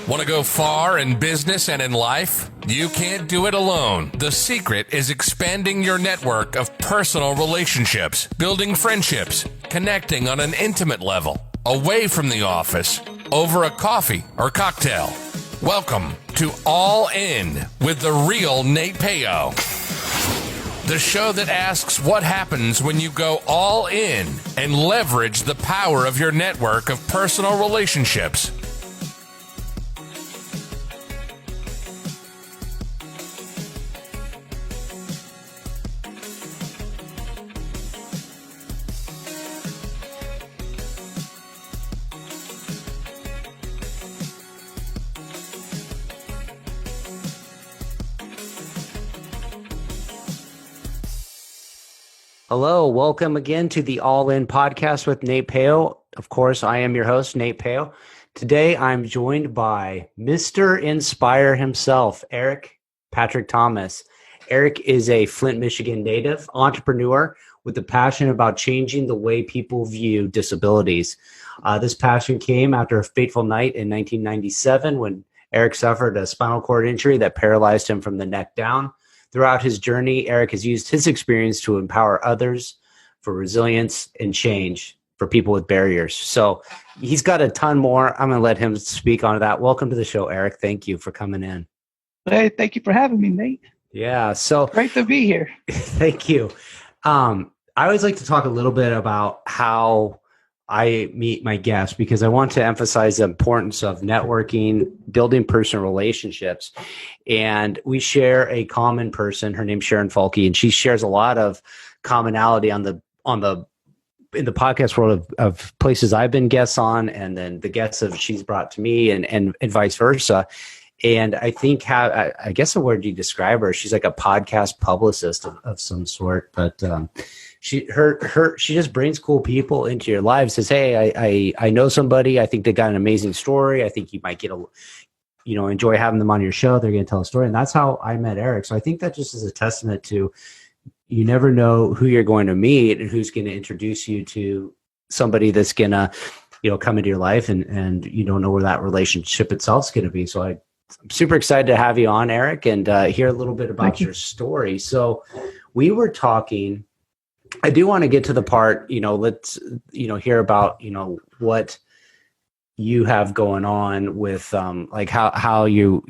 Want to go far in business and in life? You can't do it alone. The secret is expanding your network of personal relationships, building friendships, connecting on an intimate level, away from the office, over a coffee or cocktail. Welcome to All In with the real Nate Peo. The show that asks what happens when you go all in and leverage the power of your network of personal relationships. Hello, welcome again to the All In podcast with Nate Peo. Of course, I am your host, Nate Peo. Today, I'm joined by Mr. Inspire himself, Eric Patrick Thomas. Eric is a Flint, Michigan native entrepreneur with a passion about changing the way people view disabilities. This passion came after a fateful night in 1997 when Eric suffered a spinal cord injury that paralyzed him from the neck down. Throughout his journey, Eric has used his experience to empower others for resilience and change for people with barriers. So he's got a ton more. I'm going to let him speak on that. Welcome to the show, Eric. Thank you for coming in. Hey, thank you for having me, Nate. Yeah. So great to be here. Thank you. I always like to talk a little bit about how I meet my guests because I want to emphasize the importance of networking, building personal relationships. And we share a common person. Her name's Sharon Falke, and she shares a lot of commonality in the podcast world of places I've been guests on, and then the guests she's brought to me, and vice versa. And I think I guess the word you describe her, she's like a podcast publicist of some sort, but she just brings cool people into your lives. Says, hey, I know somebody. I think they got an amazing story. I think you might get enjoy having them on your show. They're going to tell a story, and that's how I met Eric. So I think that just is a testament to you never know who you're going to meet and who's going to introduce you to somebody that's going to come into your life, and you don't know where that relationship itself is going to be. So I'm super excited to have you on, Eric, and hear a little bit about your story. So we were talking. I do want to get to the part, let's, hear about, what you have going on with, like how you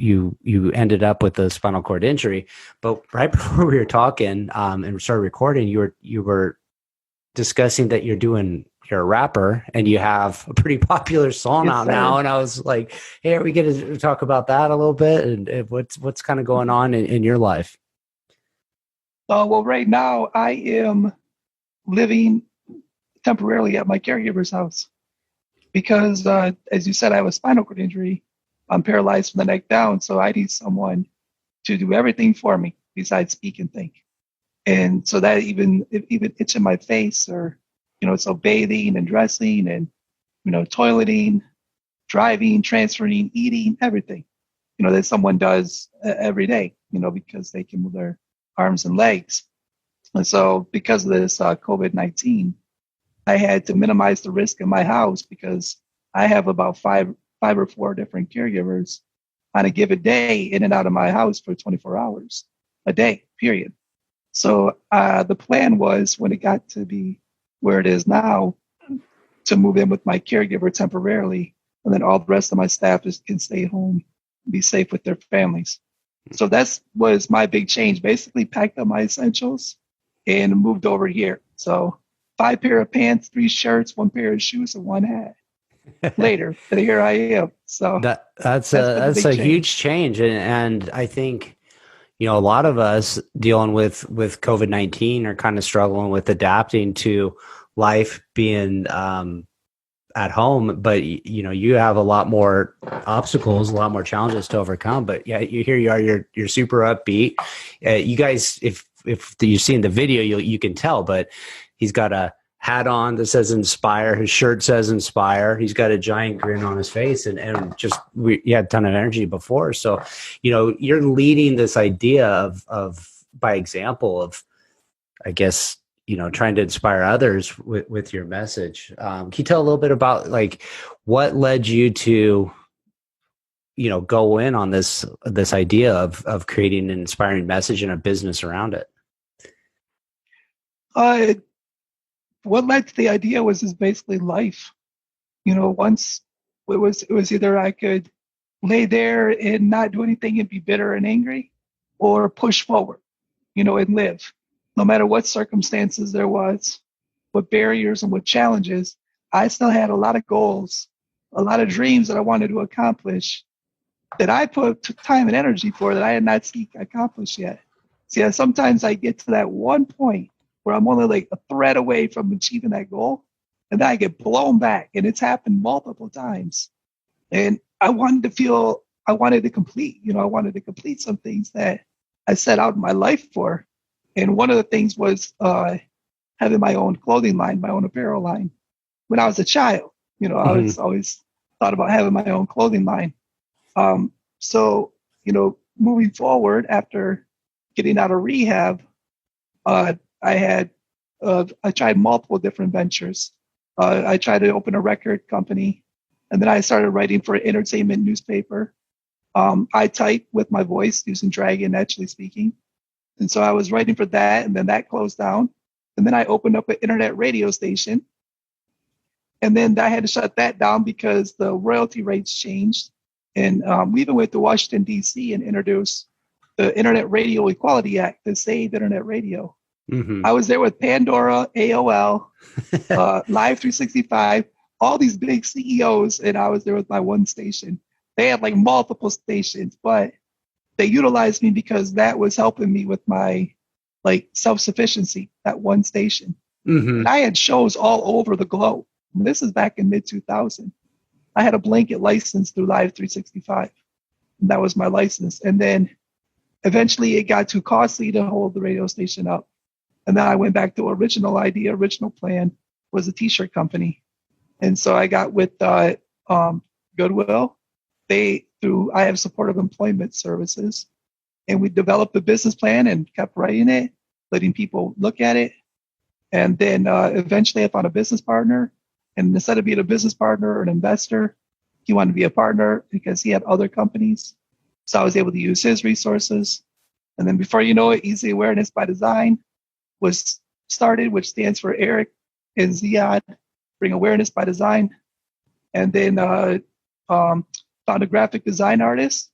ended up with the spinal cord injury. But right before we were talking, and started recording, you were discussing that you're a rapper and you have a pretty popular song out now. And I was like, hey, are we going to talk about that a little bit? And what's kind of going on in your life? Well, right now I am living temporarily at my caregiver's house because, as you said, I have a spinal cord injury. I'm paralyzed from the neck down, so I need someone to do everything for me besides speak and think. And so that even itching my face, or so bathing and dressing and toileting, driving, transferring, eating, everything that someone does every day, because they can move their arms and legs. And so because of this COVID-19, I had to minimize the risk in my house because I have about five or four different caregivers on a given day in and out of my house for 24 hours a day, period. So the plan was, when it got to be where it is now, to move in with my caregiver temporarily, and then all the rest of my staff can stay home and be safe with their families. So that was my big change. Basically packed up my essentials and moved over here. So 5 pair of pants, 3 shirts, 1 pair of shoes, and 1 hat. Later, and here I am. So that's a huge change, and I think a lot of us dealing with COVID-19 are kind of struggling with adapting to life being at home. But you have a lot more obstacles, a lot more challenges to overcome. But yeah, here you are. You're super upbeat. You guys, if you've seen the video, you can tell. But he's got a hat on that says Inspire. His shirt says Inspire. He's got a giant grin on his face, and just he had a ton of energy before. So, you're leading this idea of by example of, I guess, trying to inspire others with your message. Can you tell a little bit about like what led you to, go in on this idea of creating an inspiring message and a business around it? What led to the idea was just basically life. Once it was either I could lay there and not do anything and be bitter and angry, or push forward, and live. No matter what circumstances there was, what barriers and what challenges, I still had a lot of goals, a lot of dreams that I wanted to accomplish that I put time and energy for that I had not seen accomplished yet. See, sometimes I get to that one point where I'm only like a thread away from achieving that goal, and then I get blown back, and it's happened multiple times. And I wanted to complete, I wanted to complete some things that I set out in my life for. And one of the things was having my own clothing line, my own apparel line. When I was a child, I was always thought about having my own clothing line. So, moving forward after getting out of rehab, I tried multiple different ventures. I tried to open a record company, and then I started writing for an entertainment newspaper. I type with my voice using Dragon, Naturally Speaking. And so I was writing for that, and then that closed down. And then I opened up an internet radio station. And then I had to shut that down because the royalty rates changed. And we even went to Washington, D.C. and introduced the Internet Radio Equality Act to save internet radio. Mm-hmm. I was there with Pandora, AOL, Live 365, all these big CEOs, and I was there with my one station. They had like multiple stations, but they utilized me because that was helping me with my like self-sufficiency, that one station. Mm-hmm. And I had shows all over the globe. And this is back in mid-2000. I had a blanket license through Live 365. And that was my license. And then eventually it got too costly to hold the radio station up. And then I went back to original plan was a t-shirt company. And so I got with Goodwill. I have supportive employment services, and we developed a business plan and kept writing it, letting people look at it. And then eventually I found a business partner, and instead of being a business partner or an investor, he wanted to be a partner because he had other companies. So I was able to use his resources. And then before you know it, Easy Awareness by Design was started, which stands for Eric and Ziad, bring awareness by design. And then found a graphic design artist.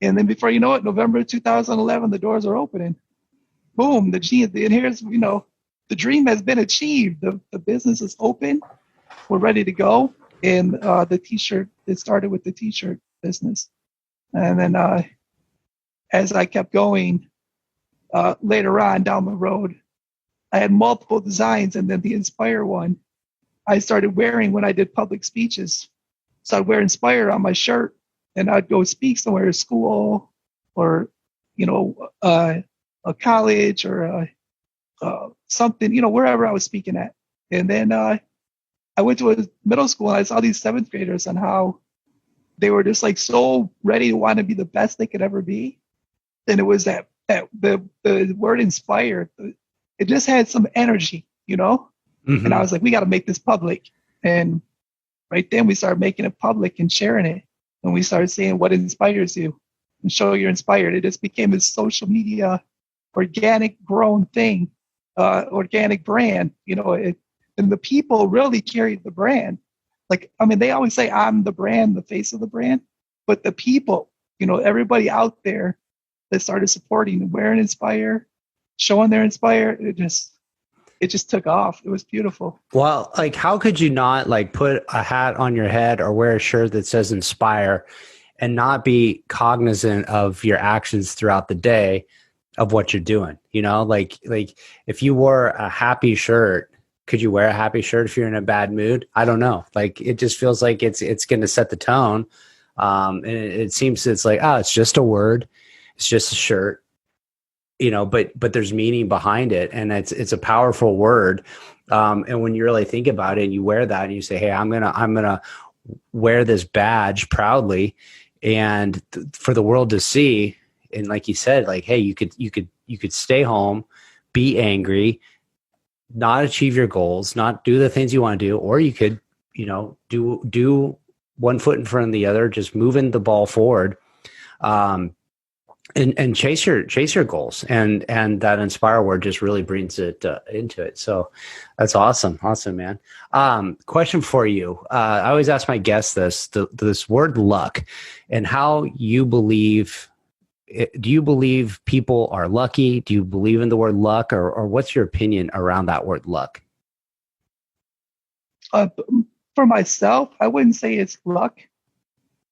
And then before you know it, November 2011, the doors are opening. Boom, the dream has been achieved. The business is open. We're ready to go. And it started with the t-shirt business. And then as I kept going, later on down the road, I had multiple designs, and then the Inspire one, I started wearing when I did public speeches. So I'd wear Inspire on my shirt, and I'd go speak somewhere, at school, or a college, or something, wherever I was speaking at. And then I went to a middle school, and I saw these seventh graders and how they were just like so ready to want to be the best they could ever be. And it was that the word inspired. It just had some energy, Mm-hmm. And I was like, we got to make this public. And right then we started making it public and sharing it. And we started saying what inspires you and show you're inspired. It just became a social media, organic grown thing, organic brand, and the people really carried the brand. They always say I'm the brand, the face of the brand, but the people, everybody out there that started supporting, wearing Inspire, showing they're inspired, it just took off. It was beautiful. Well, how could you not put a hat on your head or wear a shirt that says Inspire and not be cognizant of your actions throughout the day of what you're doing? If you wore a happy shirt, could you wear a happy shirt if you're in a bad mood? I don't know. It just feels like it's going to set the tone. And it seems it's it's just a word. It's just a shirt. But there's meaning behind it, and it's a powerful word. And when you really think about it, and you wear that, and you say, "Hey, I'm gonna wear this badge proudly," and for the world to see. And like you said, hey, you could stay home, be angry, not achieve your goals, not do the things you want to do, or you could, do one foot in front of the other, just moving the ball forward. And chase your goals, and that inspire word just really brings it into it. So that's awesome, man. Question for you. I always ask my guests this word luck, and how you believe. Do you believe people are lucky? Do you believe in the word luck, or what's your opinion around that word luck? For myself, I wouldn't say it's luck.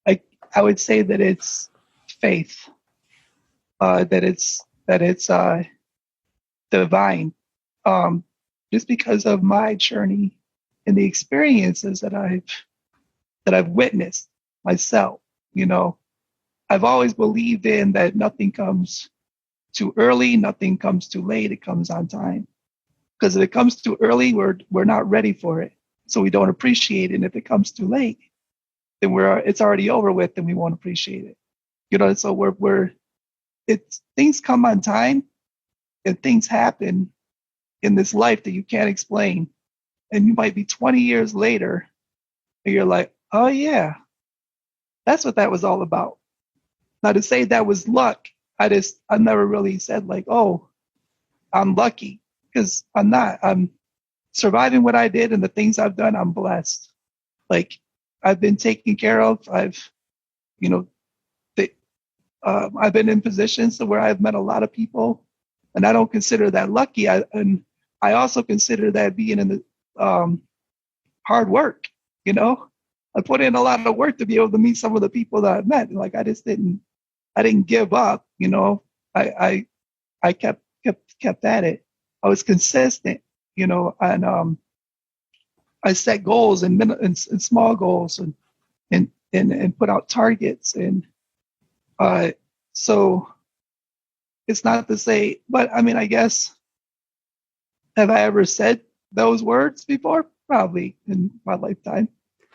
I would say that it's faith. That it's divine, just because of my journey and the experiences that I've witnessed myself. I've always believed in that nothing comes too early, nothing comes too late. It comes on time. Because if it comes too early, we're not ready for it, so we don't appreciate it. And if it comes too late, then it's already over with, and we won't appreciate it. So things come on time, and things happen in this life that you can't explain. And you might be 20 years later, and you're like, oh yeah, that's what that was all about. Now, to say that was luck, I never really said like, oh, I'm lucky, because I'm not. I'm surviving what I did and the things I've done. I'm blessed. Like, I've been taken care of. I've been in positions where I've met a lot of people, and I don't consider that lucky. I also consider that being in the hard work. I put in a lot of work to be able to meet some of the people that I've met. Like, I didn't give up. I kept at it. I was consistent. And I set goals and small goals and put out targets. And so it's not to say, but I mean, I guess, have I ever said those words before? Probably in my lifetime.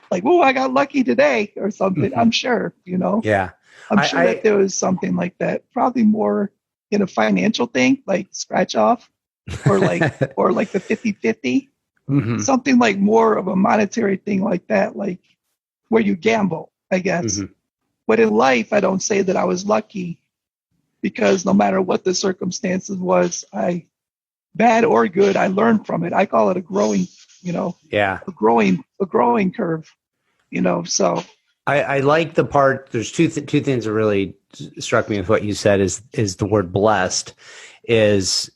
Like, oh, I got lucky today or something. Mm-hmm. I'm sure, Yeah. I'm sure that there was something like that, probably more in a financial thing, like scratch off or like the 50-50, Mm-hmm. something like more of a monetary thing like that, like where you gamble, I guess. Mm-hmm. But in life, I don't say that I was lucky, because no matter what the circumstances was, bad or good, I learned from it. I call it a growing, Yeah. a growing curve, so. I like the part. There's two things that really struck me with what you said is the word blessed, is,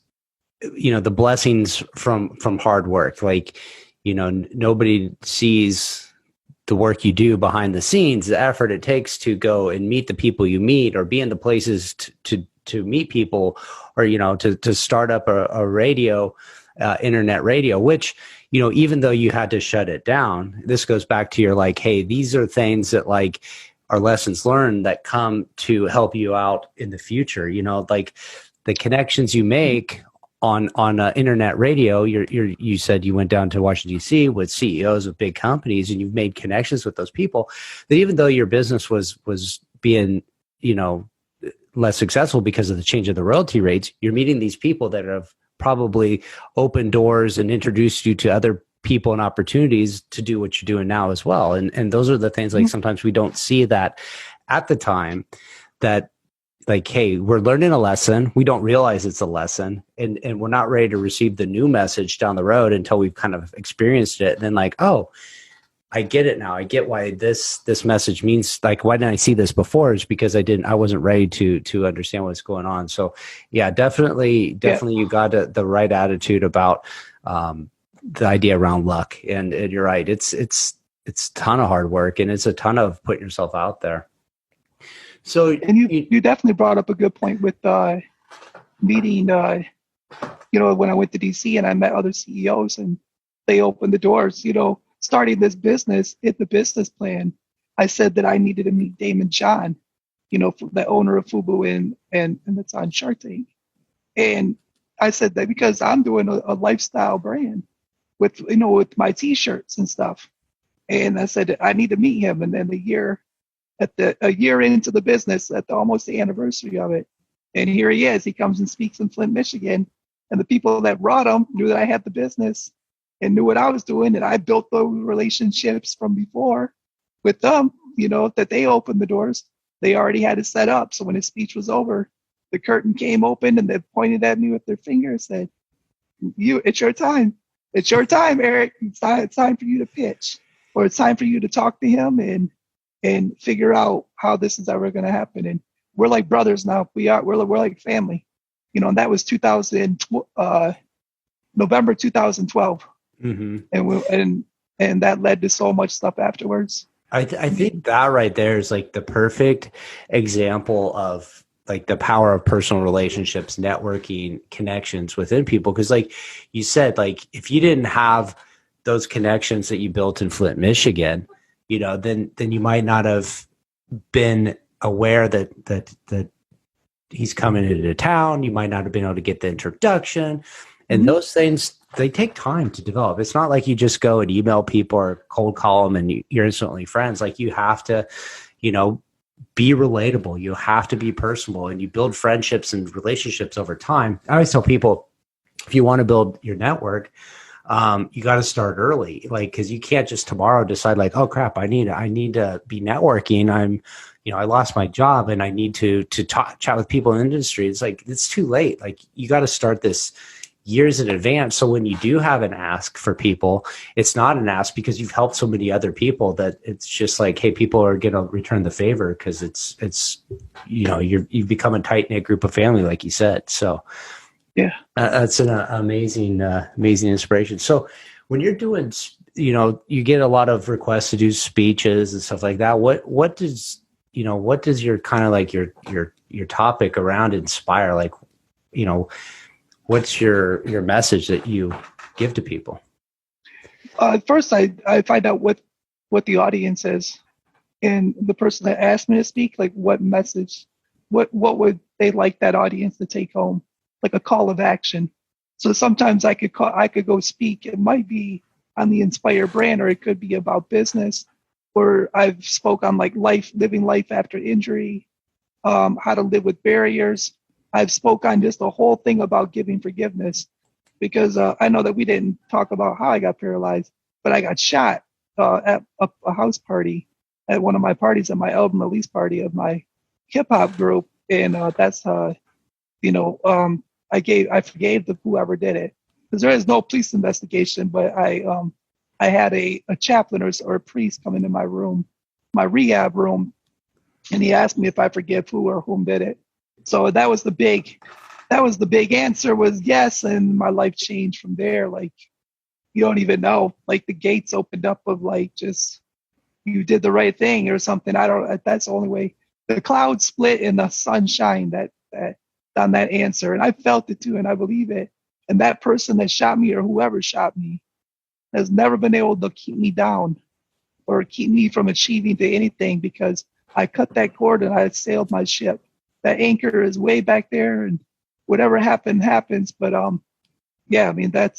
the blessings from hard work. Like, nobody sees the work you do behind the scenes, the effort it takes to go and meet the people you meet, or be in the places to meet people, or, to start up a radio, internet radio, which, even though you had to shut it down, this goes back to your, like, hey, these are things that, like, are lessons learned that come to help you out in the future. Like the connections you make on internet radio. You said you went down to Washington, D.C. with CEOs of big companies, and you've made connections with those people that, even though your business was being, less successful because of the change of the royalty rates, you're meeting these people that have probably opened doors and introduced you to other people and opportunities to do what you're doing now as well. And those are the things, like, sometimes we don't see that at the time, that, like, hey, we're learning a lesson. We don't realize it's a lesson, and we're not ready to receive the new message down the road until we've kind of experienced it. And then, like, oh, I get it now. I get why this message means, like, why didn't I see this before? It's because I wasn't ready to understand what's going on. So yeah, definitely you got the right attitude about the idea around luck. And you're right. It's a ton of hard work, and it's a ton of putting yourself out there. So, and you definitely brought up a good point with meeting, when I went to DC and I met other CEOs, and they opened the doors, starting this business, hit the business plan. I said that I needed to meet Damon John, the owner of Fubu and that's on Shark Tank. And I said that because I'm doing a lifestyle brand with my T-shirts and stuff. And I said I need to meet him. And then a year into the business, at almost the anniversary of it, and here he is. He comes and speaks in Flint, Michigan, and the people that brought him knew that I had the business and knew what I was doing, and I built those relationships from before. with them, that they opened the doors. They already had it set up. So when his speech was over, the curtain came open and they pointed at me with their finger and said, it's your time. It's your time, Eric. It's time for you to pitch, or it's time for you to talk to him and figure out how this is ever going to happen. And we're like brothers now. We're like family, and that was November 2012. And that led to so much stuff afterwards. I think that right there is like the perfect example of like the power of personal relationships, networking, connections within people. Because like you said, like if you didn't have those connections that you built in Flint, Michigan, then you might not have been aware that he's coming into town. You might not have been able to get the introduction, and those things, they take time to develop. It's not like you just go and email people or cold call them and you're instantly friends. Like you have to, be relatable. You have to be personable, and you build friendships and relationships over time. I always tell people, if you want to build your network, you got to start early, like, cause you can't just tomorrow decide like, oh crap, I need to be networking. I lost my job and I need to chat with people in the industry. It's like, it's too late. Like you got to start this years in advance. So when you do have an ask for people, it's not an ask because you've helped so many other people that it's just like, hey, people are going to return the favor because it's you've become a tight knit group of family, like you said. So yeah, that's an amazing inspiration. So when you're doing, you get a lot of requests to do speeches and stuff like that. What does your kind of like your topic around inspire? Like, what's your message that you give to people? First, I find out what the audience is, and the person that asked me to speak, like what message, what would they like that audience to take home, like a call of action. So sometimes I could go speak. It might be on the Inspire brand, or it could be about business, or I've spoke on like living life after injury, how to live with barriers. I've spoke on just the whole thing about giving forgiveness, because I know that we didn't talk about how I got paralyzed, but I got shot at a house party, at one of my parties, at my album release party of my hip hop group, and that's I forgave whoever did it, because there is no police investigation, but I had a chaplain or a priest come into my room, my rehab room, and he asked me if I forgive who or whom did it. So that was the big answer was yes. And my life changed from there. Like, you don't even know, like the gates opened up of like, just, you did the right thing or something. That's the only way. The clouds split and the sun shined that on that answer. And I felt it too. And I believe it. And that person that shot me or whoever shot me has never been able to keep me down or keep me from achieving to anything, because I cut that cord and I sailed my ship. That anchor is way back there, and whatever happens. But yeah, I mean that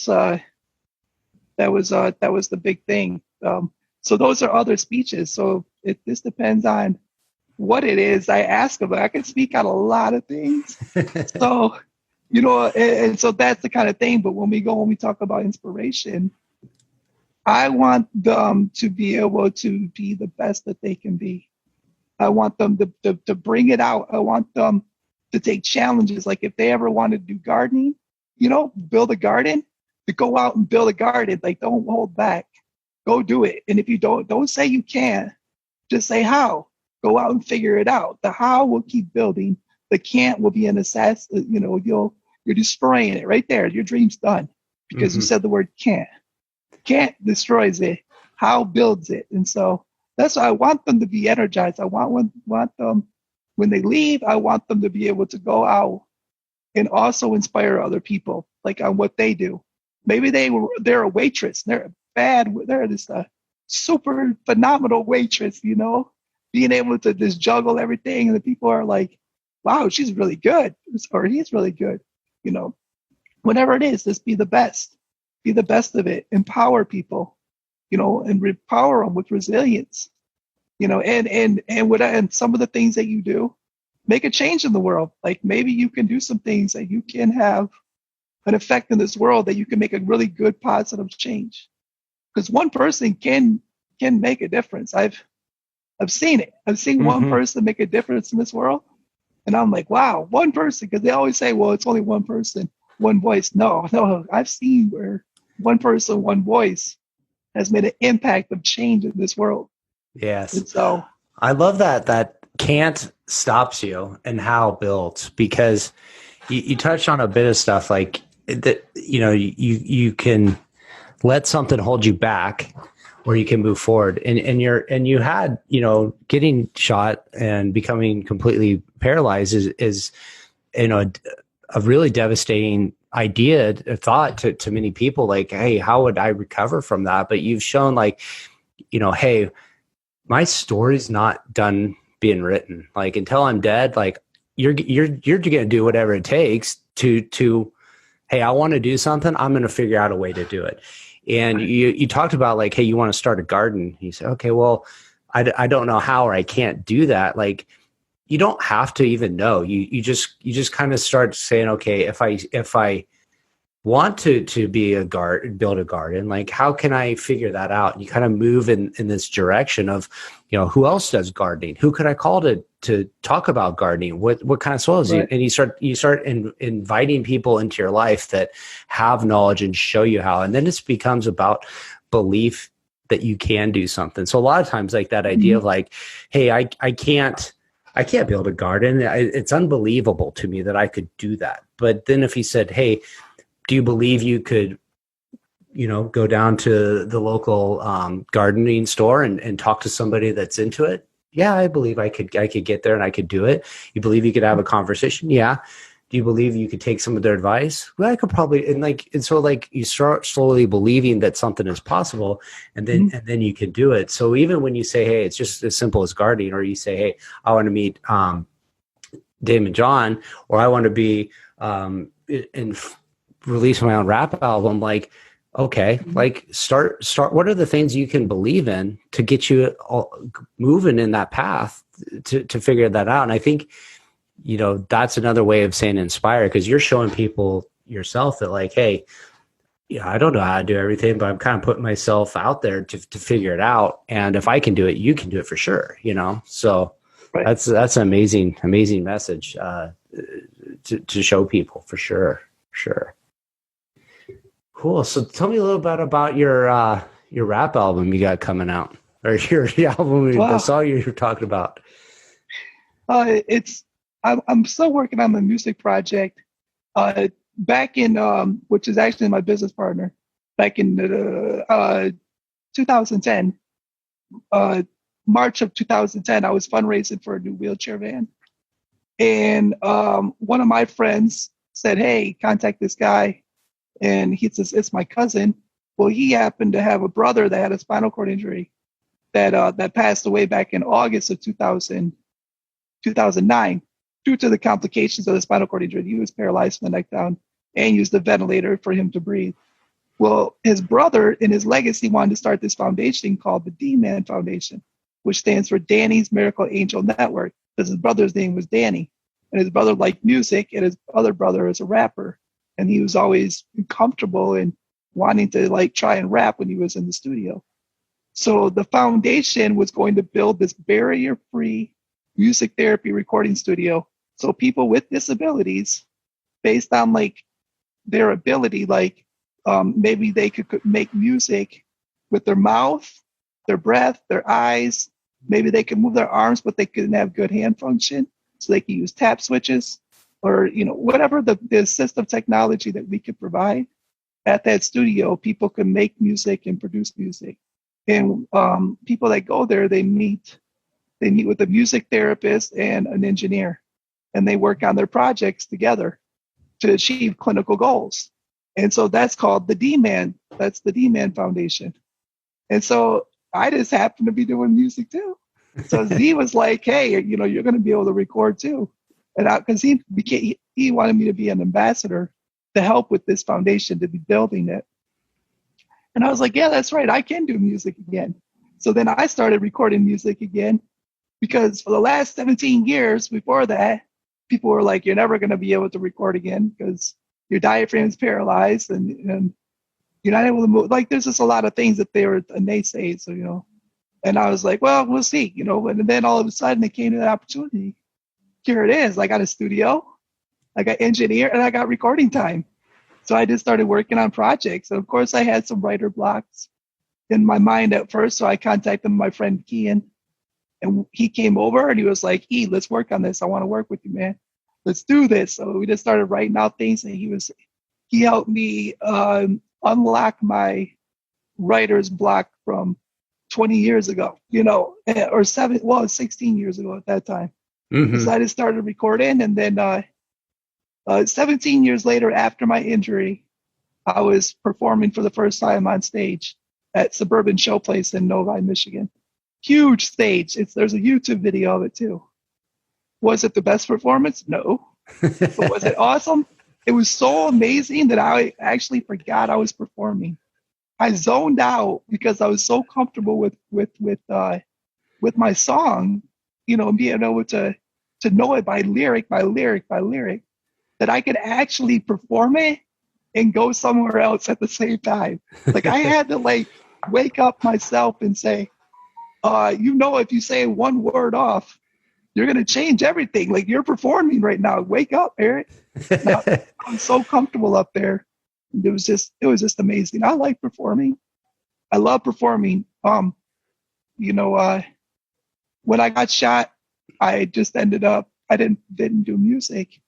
was the big thing. So those are other speeches. So this depends on what it is I ask about. I can speak on a lot of things. So and so that's the kind of thing. But when we talk about inspiration, I want them to be able to be the best that they can be. I want them to bring it out. I want them to take challenges. Like if they ever want to do gardening, build a garden, to go out and build a garden. Like, don't hold back. Go do it. And if you don't say you can, just say how. Go out and figure it out. The how will keep building. The can't will be an assassin. You're destroying it right there. Your dream's done because you said the word can't. Can't destroys it. How builds it. And so that's why I want them to be energized. I want them, when they leave, I want them to be able to go out and also inspire other people, like on what they do. Maybe they're a waitress. They're this super phenomenal waitress, being able to just juggle everything. And the people are like, wow, she's really good. Or he's really good. Whatever it is, just be the best of it. Empower people. And empower them with resilience, and some of the things that you do, make a change in the world. Like maybe you can do some things that you can have an effect in this world, that you can make a really good positive change. Because one person can make a difference. I've I've seen it. I've seen one person make a difference in this world. And I'm like, wow, one person. Because they always say, well, it's only one person, one voice. No, I've seen where one person, one voice has made an impact of change in this world. Yes. And so I love that can't stops you and how built, because you touched on a bit of stuff like that, you can let something hold you back or you can move forward. And you had, getting shot and becoming completely paralyzed is a really devastating idea, a thought to many people, like, hey, how would I recover from that? But you've shown like, hey, my story's not done being written. Like, until I'm dead, like you're going to do whatever it takes to, hey, I want to do something. I'm going to figure out a way to do it. And you talked about like, hey, you want to start a garden. You said, okay, well, I don't know how, or I can't do that. Like, you don't have to even know. You just kind of start saying, okay, if I want to build a garden, like, how can I figure that out? And you kind of move in this direction of, who else does gardening? Who could I call to talk about gardening? What kind of soils? Right. And you start inviting people into your life that have knowledge and show you how. And then it becomes about belief that you can do something. So a lot of times, like that idea of like, hey, I can't build a garden. It's unbelievable to me that I could do that. But then if he said, hey, do you believe you could, go down to the local gardening store and talk to somebody that's into it? Yeah, I believe I could get there and I could do it. You believe you could have a conversation? Yeah. Do you believe you could take some of their advice? Well, I could probably, and so like you start slowly believing that something is possible, and then you can do it. So even when you say, hey, it's just as simple as gardening, or you say, hey, I want to meet Dave and John, or I want to be release my own rap album, like, okay, like start what are the things you can believe in to get you all moving in that path to figure that out? And I think that's another way of saying inspire, because you're showing people yourself that like, hey, I don't know how to do everything, but I'm kind of putting myself out there to figure it out, and if I can do it, you can do it for sure. So right. that's an amazing message to show people, for sure. Cool. So tell me a little bit about your rap album you got coming out, or your album, the song you were talking about. I'm still working on the music project. Back in which is actually my business partner. Back in 2010, March of 2010, I was fundraising for a new wheelchair van, and one of my friends said, "Hey, contact this guy." And he says, it's my cousin. Well, he happened to have a brother that had a spinal cord injury that passed away back in August of 2009 due to the complications of the spinal cord injury. He was paralyzed from the neck down and used a ventilator for him to breathe. Well, his brother, in his legacy, wanted to start this foundation called the D-Man Foundation, which stands for Danny's Miracle Angel Network, because his brother's name was Danny. And his brother liked music, and his other brother is a rapper. And he was always comfortable in wanting to like try and rap when he was in the studio. So the foundation was going to build this barrier-free music therapy recording studio. So people with disabilities, based on like their ability, like maybe they could make music with their mouth, their breath, their eyes. Maybe they could move their arms, but they couldn't have good hand function. So they could use tap switches, or whatever the assistive technology that we could provide at that studio. People can make music and produce music, and people that go there, they meet with a music therapist and an engineer, and they work on their projects together to achieve clinical goals. And so that's called the D-Man. That's the D-Man Foundation. And so I just happen to be doing music too. So Z was like, hey, you're going to be able to record too. And because he wanted me to be an ambassador to help with this foundation, to be building it. And I was like, yeah, that's right. I can do music again. So then I started recording music again, because for the last 17 years before that, people were like, you're never going to be able to record again because your diaphragm is paralyzed and you're not able to move. Like, there's just a lot of things that they were naysaying. So, And I was like, well, we'll see, you know. And then all of a sudden it came to that opportunity. Here it is. I got a studio, I got engineer, and I got recording time. So I just started working on projects. And of course, I had some writer blocks in my mind at first. So I contacted my friend Kian, and he came over and he was like, E, let's work on this. I want to work with you, man. Let's do this. So we just started writing out things, and he helped me unlock my writer's block from 20 years ago, you know, or 16 years ago at that time. Mm-hmm. So I just started recording, and then 17 years later, after my injury, I was performing for the first time on stage at Suburban Showplace in Novi, Michigan. Huge stage. There's a YouTube video of it too. Was it the best performance? No. But was it awesome? It was so amazing that I actually forgot I was performing. I zoned out because I was so comfortable with my song, you know, being able to know it by lyric, that I could actually perform it and go somewhere else at the same time. Like I had to like wake up myself and say, you know, if you say one word off, you're going to change everything. Like you're performing right now. Wake up, Eric. I'm so comfortable up there. It was just amazing. I like performing. I love performing. You know, when I got shot, I just ended up, I didn't do music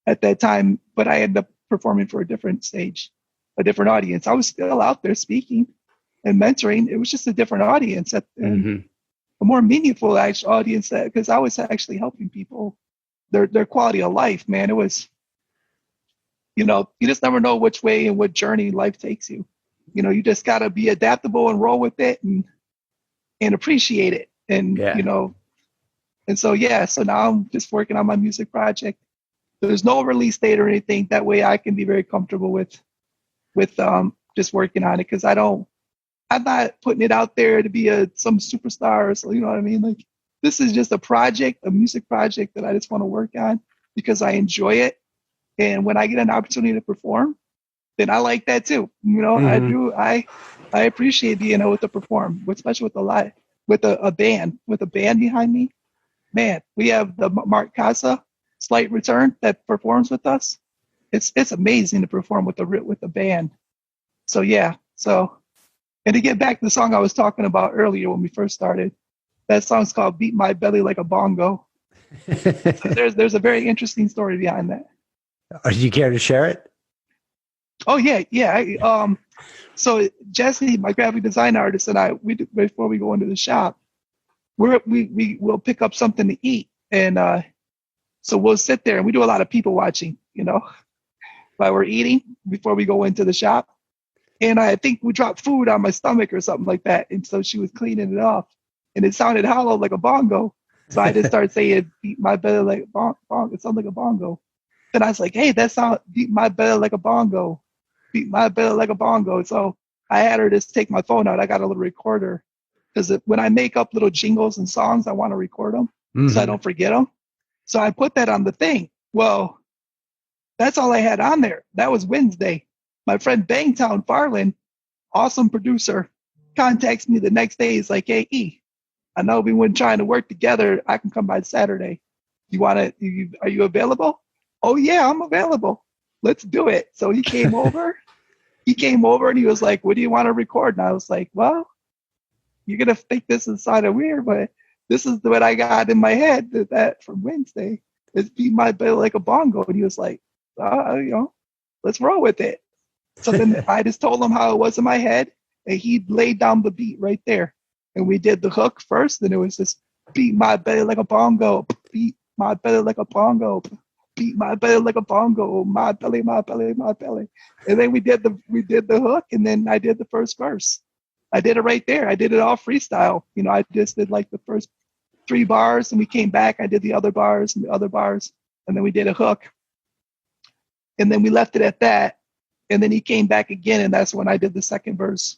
at that time, but I ended up performing for a different stage, a different audience. I was still out there speaking and mentoring. It was just a different audience, and a more meaningful actual audience, because I was actually helping people, their quality of life, man. It was, you know, you just never know which way and what journey life takes you. You know, you just got to be adaptable and roll with it and appreciate it. And, you know, and so, yeah, so now I'm just working on my music project. There's no release date or anything. That way I can be very comfortable with just working on it, because I'm not putting it out there to be some superstar or so, you know what I mean? Like this is just a music project that I just want to work on because I enjoy it. And when I get an opportunity to perform, then I like that too. You know, I do. I appreciate being able to perform, especially with a band behind me. Man, we have the Mark Casa Slight Return that performs with us. It's amazing to perform with the band. So yeah. So, and to get back to the song I was talking about earlier when we first started, that song's called "Beat My Belly Like a Bongo." So there's a very interesting story behind that. Do you care to share it? Oh yeah. So Jesse, my graphic design artist, and I, before we go into the shop, we'll pick up something to eat, and so we'll sit there and we do a lot of people watching, you know, while we're eating before we go into the shop. And I think we dropped food on my stomach or something like that, and so she was cleaning it off, and it sounded hollow like a bongo. So I just started saying, "Beat my belly like a bongo." It sounds like a bongo. Then I was like, "Hey, that sound, beat my belly like a bongo, beat my belly like a bongo." So I had her just take my phone out. I got a little recorder, because when I make up little jingles and songs, I want to record them so I don't forget them. So I put that on the thing. Well, that's all I had on there. That was Wednesday. My friend Bangtown Farland, awesome producer, contacts me the next day. He's like, "Hey, E, I know we've been trying to work together. I can come by Saturday. Are you available?" "Oh yeah, I'm available. Let's do it." So he came over. And he was like, "What do you want to record?" And I was like, "Well, you're going to think this is kind of weird, but this is what I got in my head that from Wednesday. It's Beat My Belly Like a Bongo." And he was like, you know, let's roll with it. So then I just told him how it was in my head, and he laid down the beat right there. And we did the hook first, and it was just beat my belly like a bongo, beat my belly like a bongo, beat my belly like a bongo, my belly, my belly, my belly. And then we did the hook, and then I did the first verse. I did it right there. I did it all freestyle. You know, I just did like the first 3 bars, and we came back. I did the other bars, and then we did a hook. And then we left it at that. And then he came back again, and that's when I did the second verse.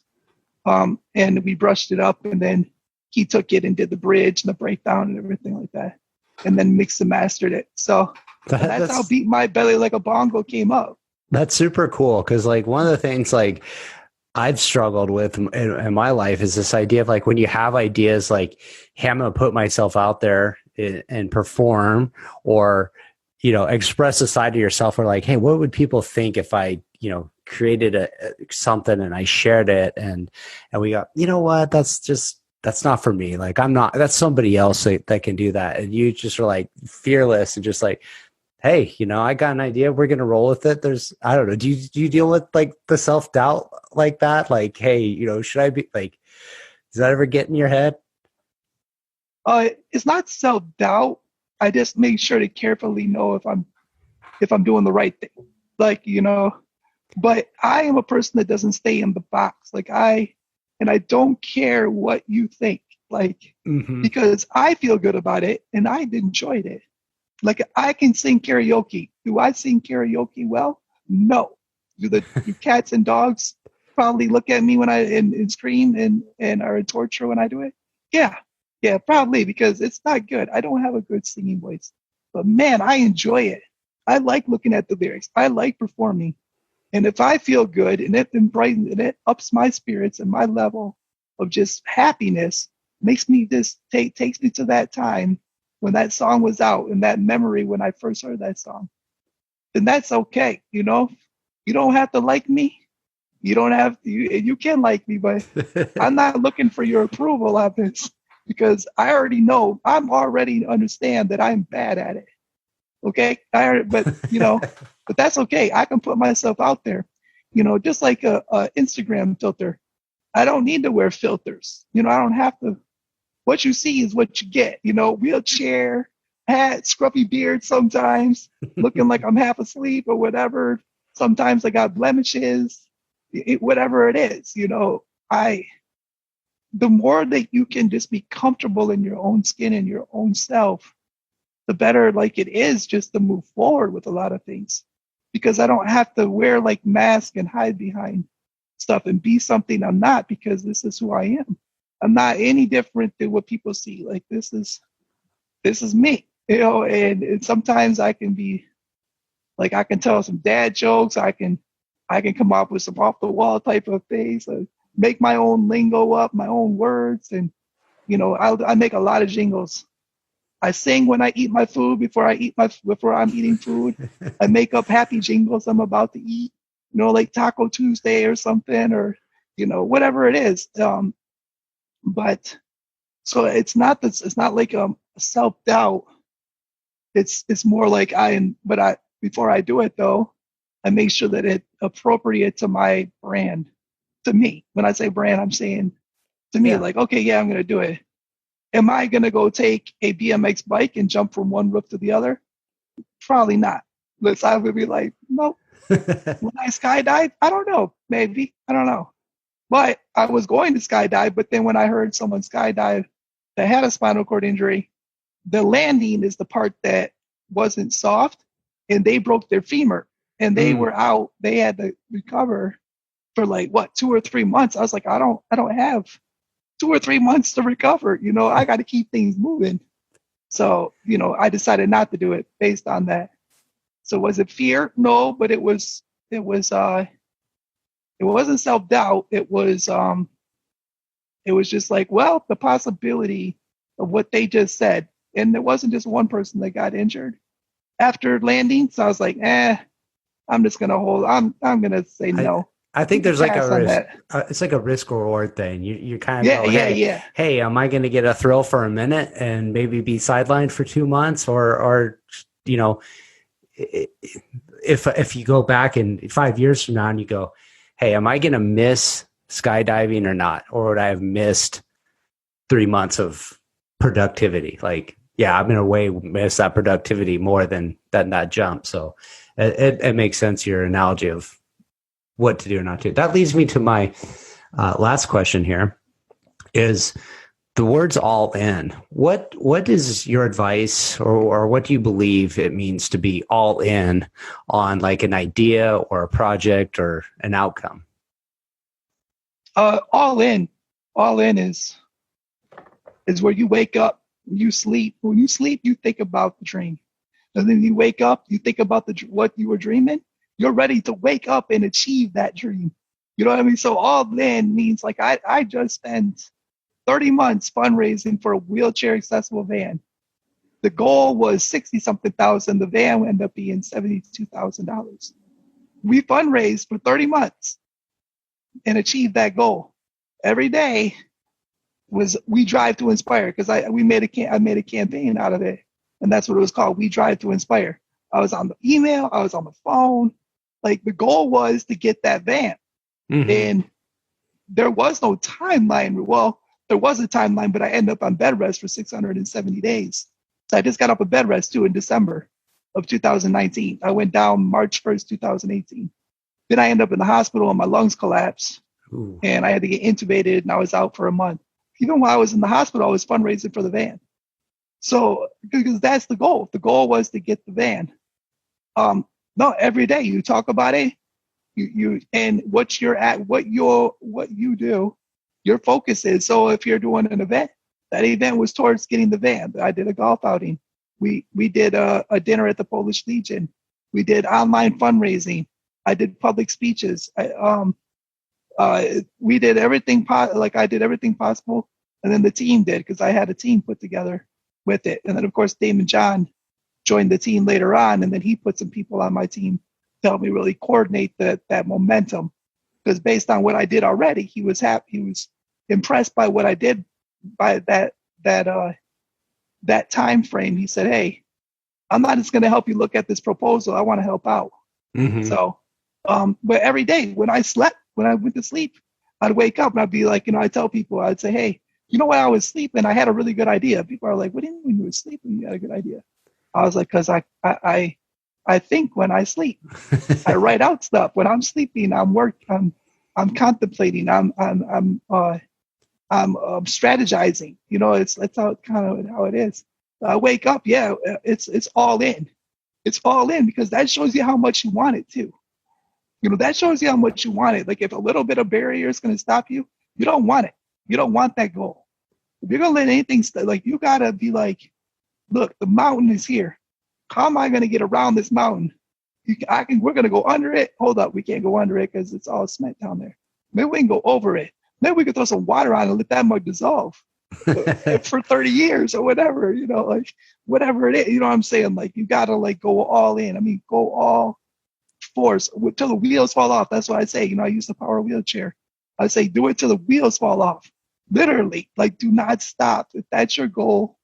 And we brushed it up, and then he took it and did the bridge and the breakdown and everything like that, and then mixed and mastered it. So that's how Beat My Belly Like a Bongo came up. That's super cool, because like one of the things, like I've struggled with in my life is this idea of like when you have ideas like, hey, I'm going to put myself out there and perform, or, express a side of yourself, or like, hey, what would people think if I, created something and I shared it, and we got, you know what, that's not for me. Like, that's somebody else that can do that. And you just are like fearless and just like, hey, I got an idea. We're going to roll with it. I don't know. Do you deal with like the self-doubt like that? Like, hey, should I be like, does that ever get in your head? It's not self-doubt. I just make sure to carefully know if I'm doing the right thing. Like, but I am a person that doesn't stay in the box. Like I don't care what you think, like, because I feel good about it and I enjoyed it. Like I can sing karaoke. Do I sing karaoke well? No. Do cats and dogs probably look at me when and scream and are in torture when I do it? Yeah, probably, because it's not good. I don't have a good singing voice, but man, I enjoy it. I like looking at the lyrics. I like performing. And if I feel good and it brightens and it ups my spirits and my level of just happiness, makes me just takes me to that time when that song was out and that memory when I first heard that song, then that's okay. You don't have to like me. You don't have you can like me, but I'm not looking for your approval of this, because I already know, I'm already understand that I'm bad at it. Okay. But that's okay. I can put myself out there, just like a Instagram filter. I don't need to wear filters. I don't have to. What you see is what you get, wheelchair, hat, scruffy beard sometimes, looking like I'm half asleep or whatever. Sometimes I got blemishes, whatever it is, the more that you can just be comfortable in your own skin and your own self, the better like it is just to move forward with a lot of things, because I don't have to wear like mask and hide behind stuff and be something I'm not, because this is who I am. I'm not any different than what people see. Like this is me, and sometimes I can be like, I can tell some dad jokes. I can come up with some off the wall type of things, make my own lingo up, my own words. And, I make a lot of jingles. I sing when I eat my food before I'm eating food. I make up happy jingles I'm about to eat, like Taco Tuesday or something, or, whatever it is. But so it's not like self-doubt. It's more like before I do it though, I make sure that it's appropriate to my brand, to me. When I say brand, I'm saying to me, like, okay, yeah, I'm going to do it. Am I going to go take a BMX bike and jump from one roof to the other? Probably not. But I would be like, nope. When I skydive, I don't know. Maybe. I don't know. But I was going to skydive, but then when I heard someone skydive that had a spinal cord injury, the landing is the part that wasn't soft, and they broke their femur, and they were out. They had to recover for like 2 or 3 months. I was like, I don't have 2 or 3 months to recover. I got to keep things moving. So, I decided not to do it based on that. So was it fear? No, but it wasn't self-doubt. It was just like, well, the possibility of what they just said. And there wasn't just one person that got injured after landing. So I was like, I'm just going to I'm going to say no. I think there's like a risk. It's like a risk reward thing. You kind of hey, am I going to get a thrill for a minute and maybe be sidelined for 2 months, or if you go back in 5 years from now and you go, hey, am I going to miss skydiving or not, or would I have missed 3 months of productivity? Like, yeah, I'm going to miss that productivity more than that jump. So it makes sense, your analogy of what to do or not to. That leads me to my last question here, is the words all in. What is your advice, or what do you believe it means to be all in on like an idea or a project or an outcome? All in is where you wake up, you sleep. When you sleep, you think about the dream. And then you wake up, you think about what you were dreaming. You're ready to wake up and achieve that dream. You know what I mean? So all in means like I just spent 30 months fundraising for a wheelchair accessible van. The goal was 60 something thousand. The van ended up being $72,000. We fundraised for 30 months and achieved that goal. Every day was We Drive to Inspire, because I made a campaign out of it, and that's what it was called. We Drive to Inspire. I was on the email, I was on the phone. Like, the goal was to get that van. Mm-hmm. And there was no timeline. Well, there was a timeline, but I ended up on bed rest for 670 days. So I just got off of bed rest too in December of 2019. I went down March 1st, 2018. Then I ended up in the hospital and my lungs collapsed. Ooh. And I had to get intubated and I was out for a month. Even while I was in the hospital, I was fundraising for the van. So, because that's the goal. The goal was to get the van. No, every day you talk about it, you and what you do, your focus is. So if you're doing an event, that event was towards getting the van. I did a golf outing. We did a dinner at the Polish Legion. We did online fundraising. I did public speeches. We did everything I did everything possible, and then the team did, because I had a team put together with it. And then of course Damon John joined the team later on, and then he put some people on my team to help me really coordinate that momentum. Because based on what I did already, he was happy. He was impressed by what I did by that time frame. He said, "Hey, I'm not just going to help you look at this proposal. I want to help out." Mm-hmm. So, but every day when I went to sleep, I'd wake up and I'd be like, I tell people, I'd say, "Hey, when I was sleeping, I had a really good idea." People are like, "What do you mean when you were sleeping, you had a good idea?" I was like, "Because I think when I sleep, I write out stuff. When I'm sleeping, I'm contemplating, I'm strategizing. That's how it is. I wake up, yeah, it's all in. It's all in, because that shows you how much you want it too. That shows you how much you want it. Like, if a little bit of barrier is going to stop you, you don't want it. You don't want that goal. If you're going to let anything you got to be like, look, the mountain is here. How am I going to get around this mountain? We're going to go under it. Hold up, we can't go under it because it's all cement down there. Maybe we can go over it. Maybe we can throw some water on it and let that mud dissolve for 30 years or whatever, whatever it is. You know what I'm saying? Like, you got to go all in. I mean, go all force till the wheels fall off. That's what I say. I use the power wheelchair. I say, do it till the wheels fall off. Literally, do not stop. If that's your goal,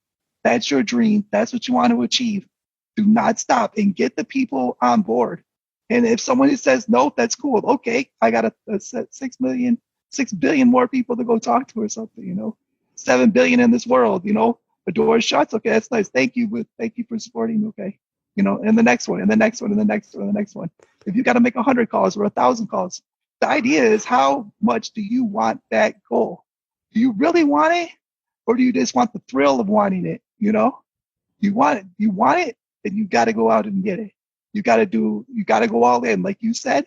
that's your dream, that's what you want to achieve, do not stop and get the people on board. And if someone says no, that's cool. Okay, I got a 6 billion more people to go talk to or something, 7 billion in this world, the door shuts. Okay, that's nice. Thank you, but thank you for supporting. Okay, and the next one, and the next one, and the next one, and the next one. If you got to make 100 calls or 1,000 calls, the idea is, how much do you want that goal? Do you really want it? Or do you just want the thrill of wanting it? You want it, then you got to go out and get it. You got to go all in. Like you said,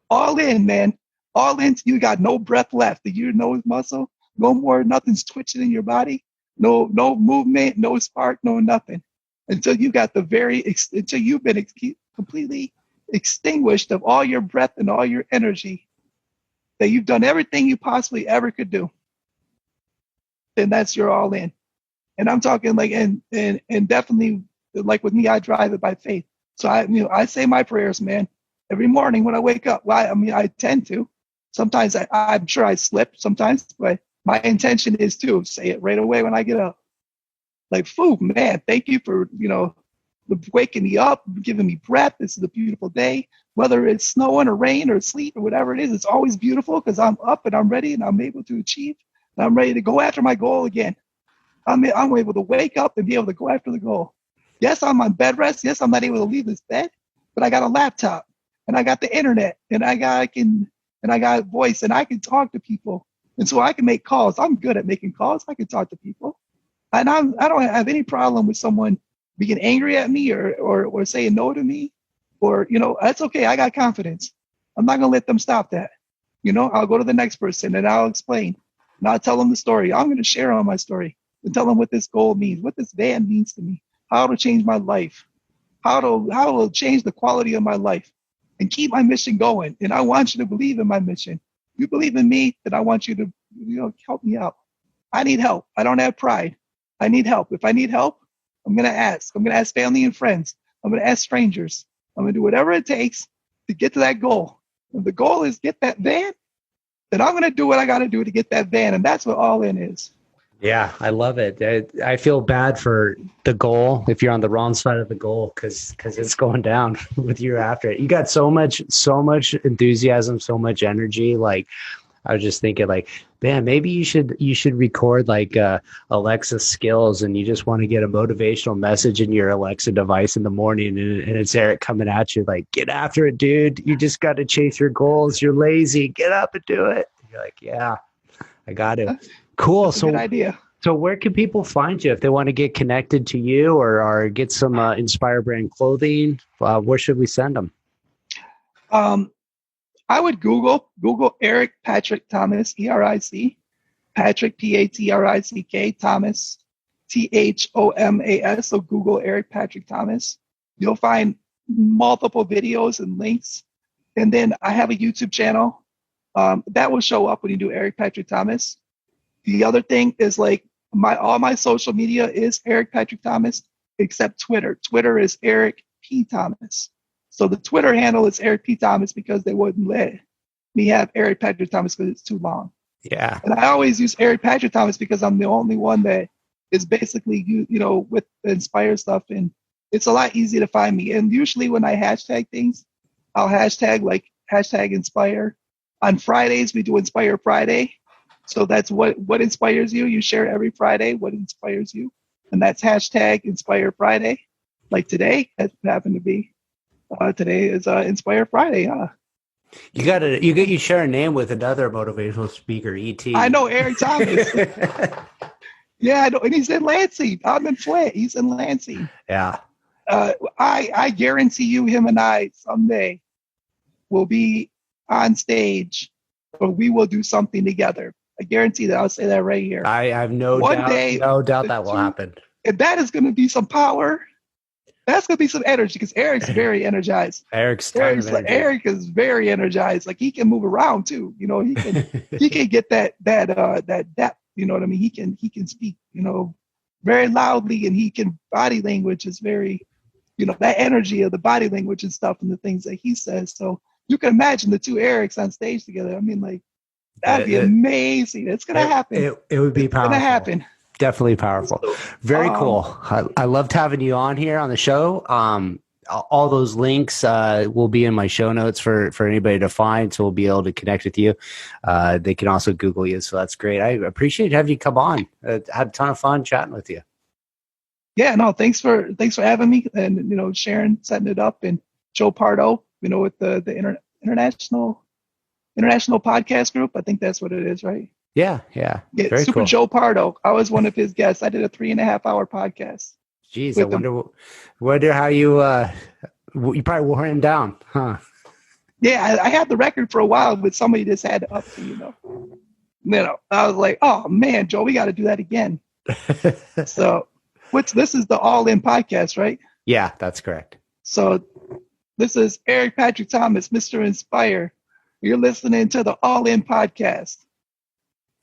all in, man. All in. You got no breath left. Your nose muscle, no more, nothing's twitching in your body. No movement, no spark, no nothing. Until you've been completely extinguished of all your breath and all your energy, that you've done everything you possibly ever could do, then that's your all in. And I'm talking and definitely, like with me, I drive it by faith. So I say my prayers, man, every morning when I wake up. Well, I tend to. Sometimes I'm sure I slip sometimes, but my intention is to say it right away when I get up. Like, "Phew, man, thank you for, waking me up, giving me breath. This is a beautiful day. Whether it's snowing or rain or sleet or whatever it is, it's always beautiful because I'm up and I'm ready and I'm able to achieve. And I'm ready to go after my goal again. I'm able to wake up and be able to go after the goal. Yes, I'm on bed rest. Yes, I'm not able to leave this bed, but I got a laptop and I got the internet and I got voice and I can talk to people. And so I can make calls. I'm good at making calls. I can talk to people. And I don't have any problem with someone being angry at me or saying no to me, or, that's okay. I got confidence. I'm not going to let them stop that. I'll go to the next person and I'll explain and I'll tell them the story. I'm going to share on my story and tell them what this goal means, what this van means to me, how it'll change my life, how it'll change the quality of my life and keep my mission going. And I want you to believe in my mission. you believe in me, then I want you to, help me out. I need help. I don't have pride. I need help. If I need help, I'm going to ask. I'm going to ask family and friends. I'm going to ask strangers. I'm going to do whatever it takes to get to that goal. If the goal is get that van, then I'm going to do what I got to do to get that van. And that's what All In is. Yeah, I love it. I feel bad for the goal if you're on the wrong side of the goal because it's going down with you after it. You got so much enthusiasm, so much energy. Like I was just thinking, like, man, maybe you should record like Alexa skills, and you just want to get a motivational message in your Alexa device in the morning, and it's Eric coming at you like, get after it, dude. You just got to chase your goals. You're lazy. Get up and do it. You're like, yeah, I got to. Cool. That's a good idea. So where can people find you if they want to get connected to you or get some Inspire brand clothing? Where should we send them? I would Google Eric Patrick Thomas, ERIC, Patrick, PATRICK, Thomas, THOMAS. So Google Eric Patrick Thomas. You'll find multiple videos and links. And then I have a YouTube channel that will show up when you do Eric Patrick Thomas. The other thing is like all my social media is Eric Patrick Thomas, except Twitter. Twitter is Eric P. Thomas. So the Twitter handle is Eric P. Thomas because they wouldn't let me have Eric Patrick Thomas because it's too long. Yeah. And I always use Eric Patrick Thomas because I'm the only one that is basically, with the Inspire stuff. And it's a lot easier to find me. And usually when I hashtag things, I'll hashtag Inspire. On Fridays, we do Inspire Friday. So that's what inspires you. You share every Friday what inspires you. And that's hashtag Inspire Friday. Like today, that happened to be. Today is Inspire Friday, huh? You share a name with another motivational speaker, E.T. I know, Eric Thomas. Yeah, I know. And he's in Lansing. I'm in Flint. He's in Lansing. Yeah. I guarantee you, him and I someday will be on stage or we will do something together. I guarantee that. I'll say that right here. I have no doubt that will happen. And that is going to be some power. That's going to be some energy because Eric's very energized. Eric is very energized. Like he can move around too. He can get that depth. You know what I mean? He can speak, very loudly, and he can body language is very, that energy of the body language and stuff and the things that he says. So you can imagine the two Erics on stage together. I mean, like, that'd be amazing. It's going to happen. It would be powerful. It's going to happen. Definitely powerful. Very cool. I loved having you on here on the show. All those links will be in my show notes for anybody to find, so we'll be able to connect with you. They can also Google you, so that's great. I appreciate having you come on. Had a ton of fun chatting with you. Yeah, no, thanks for having me and Sharon setting it up, and Joe Pardo, with the international podcast group. I think that's what it is, right? Yeah. Very Super cool. Joe Pardo. I was one of his guests. I did a 3.5-hour podcast. Jeez, I wonder how you probably wore him down, huh? Yeah, I had the record for a while, but somebody just had to up to, I was like, oh man, Joe, we got to do that again. So, this is the All In podcast, right? Yeah, that's correct. So, this is Eric Patrick Thomas, Mr. Inspire. You're listening to the All In podcast.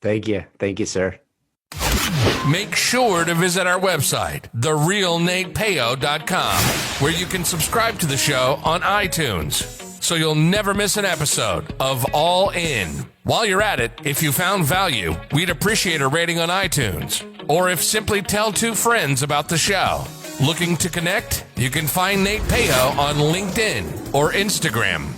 Thank you, sir. Make sure to visit our website, therealnatepeo.com, where you can subscribe to the show on iTunes, so you'll never miss an episode of All In. While you're at it, if you found value, we'd appreciate a rating on iTunes, or if simply tell 2 friends about the show. Looking to connect? You can find Nate Peo on LinkedIn or Instagram.